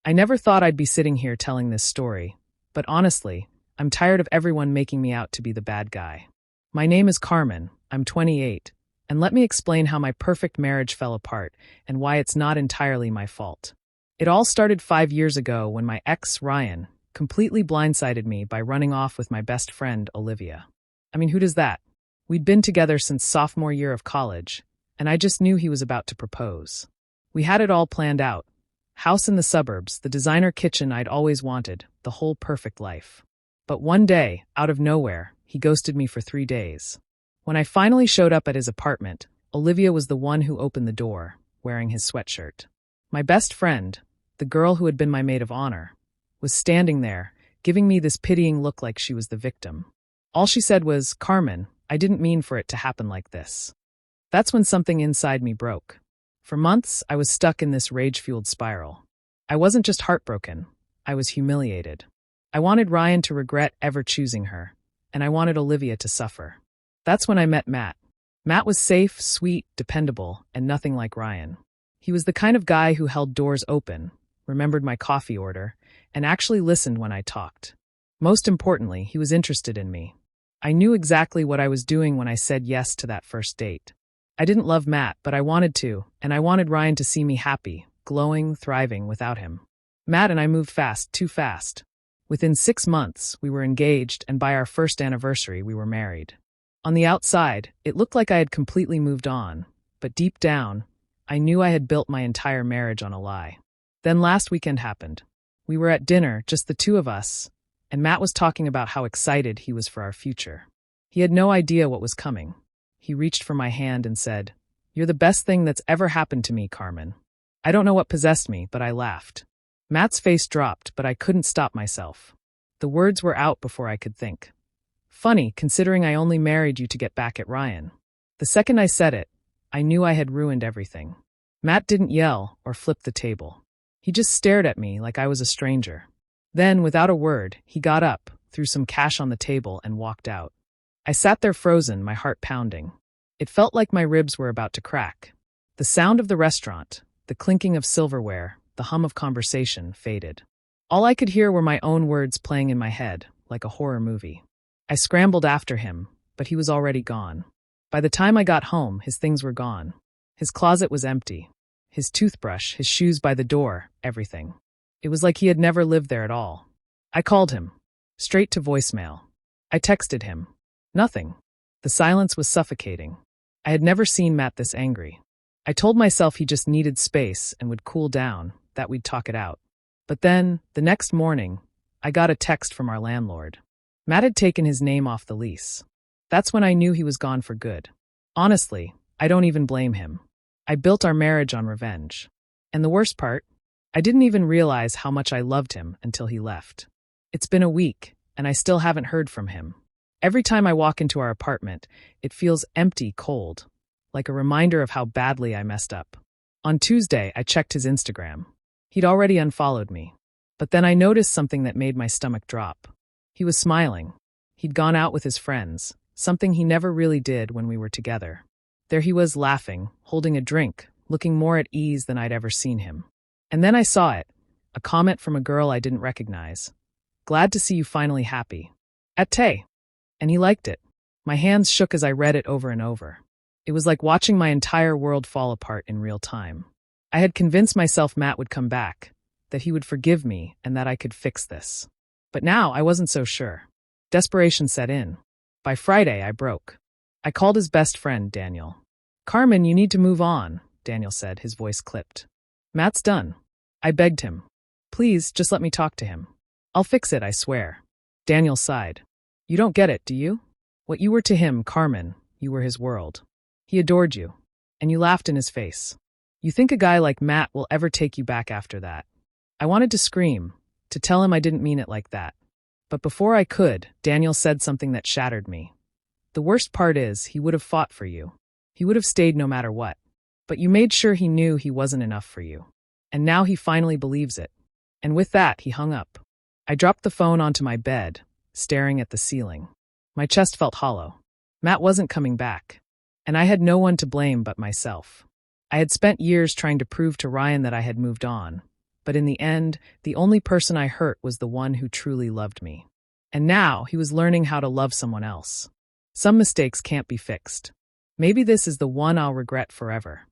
I never thought I'd be sitting here telling this story, but honestly, I'm tired of everyone making me out to be the bad guy. My name is Carmen, I'm 28, and let me explain how my perfect marriage fell apart and why it's not entirely my fault. It all started 5 years ago when my ex, Ryan, completely blindsided me by running off with my best friend, Olivia. I mean, who does that? We'd been together since sophomore year of college, and I just knew he was about to propose. We had it all planned out. House in the suburbs, the designer kitchen I'd always wanted, the whole perfect life. But one day, out of nowhere, he ghosted me for 3 days. When I finally showed up at his apartment, Olivia was the one who opened the door, wearing his sweatshirt. My best friend, the girl who had been my maid of honor, was standing there, giving me this pitying look like she was the victim. All she said was, "Carmen, I didn't mean for it to happen like this." That's when something inside me broke. For months, I was stuck in this rage-fueled spiral. I wasn't just heartbroken, I was humiliated. I wanted Ryan to regret ever choosing her, and I wanted Olivia to suffer. That's when I met Matt. Matt was safe, sweet, dependable, and nothing like Ryan. He was the kind of guy who held doors open, remembered my coffee order, and actually listened when I talked. Most importantly, he was interested in me. I knew exactly what I was doing when I said yes to that first date. I didn't love Matt, but I wanted to, and I wanted Ryan to see me happy, glowing, thriving without him. Matt and I moved fast, too fast. Within 6 months, we were engaged, and by our first anniversary, we were married. On the outside, it looked like I had completely moved on, but deep down, I knew I had built my entire marriage on a lie. Then last weekend happened. We were at dinner, just the two of us, and Matt was talking about how excited he was for our future. He had no idea what was coming. He reached for my hand and said, "You're the best thing that's ever happened to me, Carmen." I don't know what possessed me, but I laughed. Matt's face dropped, but I couldn't stop myself. The words were out before I could think. Funny, considering I only married you to get back at Ryan. The second I said it, I knew I had ruined everything. Matt didn't yell or flip the table. He just stared at me like I was a stranger. Then, without a word, he got up, threw some cash on the table, and walked out. I sat there frozen, my heart pounding. It felt like my ribs were about to crack. The sound of the restaurant, the clinking of silverware, the hum of conversation faded. All I could hear were my own words playing in my head, like a horror movie. I scrambled after him, but he was already gone. By the time I got home, his things were gone. His closet was empty. His toothbrush, his shoes by the door, everything. It was like he had never lived there at all. I called him. Straight to voicemail. I texted him. Nothing. The silence was suffocating. I had never seen Matt this angry. I told myself he just needed space and would cool down, that we'd talk it out. But then, the next morning, I got a text from our landlord. Matt had taken his name off the lease. That's when I knew he was gone for good. Honestly, I don't even blame him. I built our marriage on revenge. And the worst part? I didn't even realize how much I loved him until he left. It's been a week, and I still haven't heard from him. Every time I walk into our apartment, it feels empty, cold, like a reminder of how badly I messed up. On Tuesday, I checked his Instagram. He'd already unfollowed me. But then I noticed something that made my stomach drop. He was smiling. He'd gone out with his friends, something he never really did when we were together. There he was laughing, holding a drink, looking more at ease than I'd ever seen him. And then I saw it, a comment from a girl I didn't recognize. "Glad to see you finally happy. At Tay." And he liked it. My hands shook as I read it over and over. It was like watching my entire world fall apart in real time. I had convinced myself Matt would come back, that he would forgive me, and that I could fix this. But now I wasn't so sure. Desperation set in. By Friday, I broke. I called his best friend, Daniel. "Carmen, you need to move on," Daniel said, his voice clipped. "Matt's done." I begged him. "Please, just let me talk to him. I'll fix it, I swear." Daniel sighed. "You don't get it, do you? What you were to him, Carmen, you were his world. He adored you. And you laughed in his face. You think a guy like Matt will ever take you back after that?" I wanted to scream, to tell him I didn't mean it like that. But before I could, Daniel said something that shattered me. "The worst part is, he would have fought for you. He would have stayed no matter what. But you made sure he knew he wasn't enough for you. And now he finally believes it." And with that, he hung up. I dropped the phone onto my bed, staring at the ceiling. My chest felt hollow. Matt wasn't coming back. And I had no one to blame but myself. I had spent years trying to prove to Ryan that I had moved on. But in the end, the only person I hurt was the one who truly loved me. And now he was learning how to love someone else. Some mistakes can't be fixed. Maybe this is the one I'll regret forever.